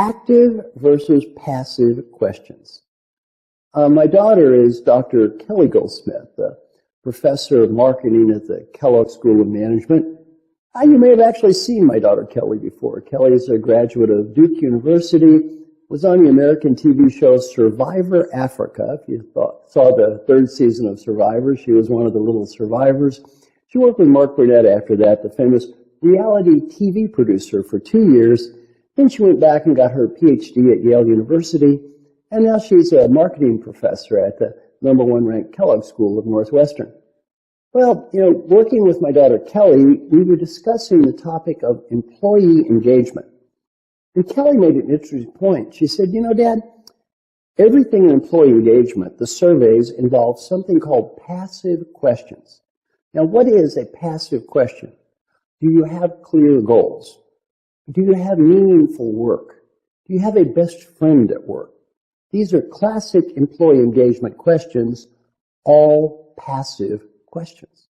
active versus passive questions. My daughter is Dr. Kelly Goldsmith, a professor of marketing at the Kellogg School of Management. You may have actually seen my daughter Kelly before. Kelly is a graduate of Duke University, was on the American TV show Survivor Africa. If you saw the third season of Survivor, she was one of the little survivors. She worked with Mark Burnett after that, the famous reality TV producer, for 2 years. Then she went back and got her PhD at Yale University, and now she's a marketing professor at the #1 ranked Kellogg School of Northwestern. Well, working with my daughter Kelly, we were discussing the topic of employee engagement. And Kelly made an interesting point. She said, Dad, everything in employee engagement, the surveys, involve something called passive questions. Now, what is a passive question? Do you have clear goals? Do you have meaningful work? Do you have a best friend at work? These are classic employee engagement questions, all passive questions.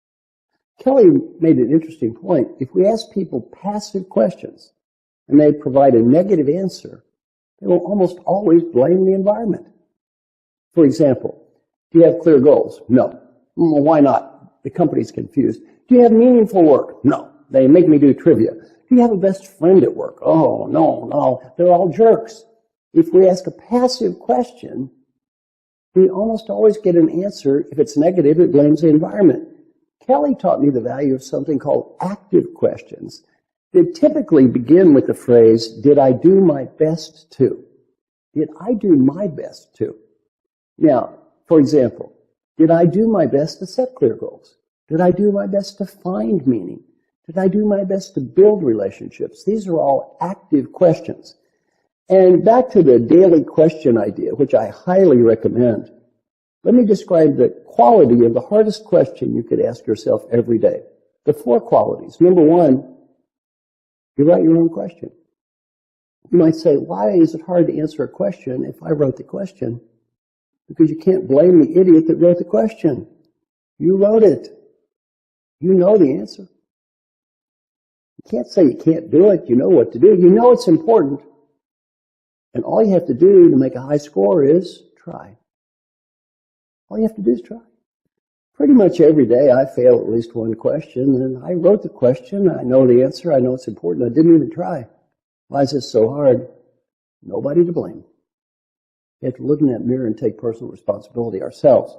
Kelly made an interesting point. If we ask people passive questions and they provide a negative answer, they will almost always blame the environment. For example, do you have clear goals? No. Well, why not? The company's confused. Do you have meaningful work? No. They make me do trivia. Do you have a best friend at work? Oh, no. They're all jerks. If we ask a passive question, we almost always get an answer. If it's negative, it blames the environment. Kelly taught me the value of something called active questions. They typically begin with the phrase, did I do my best to? Did I do my best to? Now, for example, did I do my best to set clear goals? Did I do my best to find meaning? Did I do my best to build relationships? These are all active questions. And back to the daily question idea, which I highly recommend, let me describe the quality of the hardest question you could ask yourself every day. The 4 qualities. Number 1, you write your own question. You might say, why is it hard to answer a question if I wrote the question? Because you can't blame the idiot that wrote the question. You wrote it. You know the answer. You can't say you can't do it. You know what to do. You know it's important. And all you have to do to make a high score is try. All you have to do is try. Pretty much every day I fail at least one question, and I wrote the question, I know the answer, I know it's important, I didn't even try. Why is this so hard? Nobody to blame. We have to look in that mirror and take personal responsibility ourselves.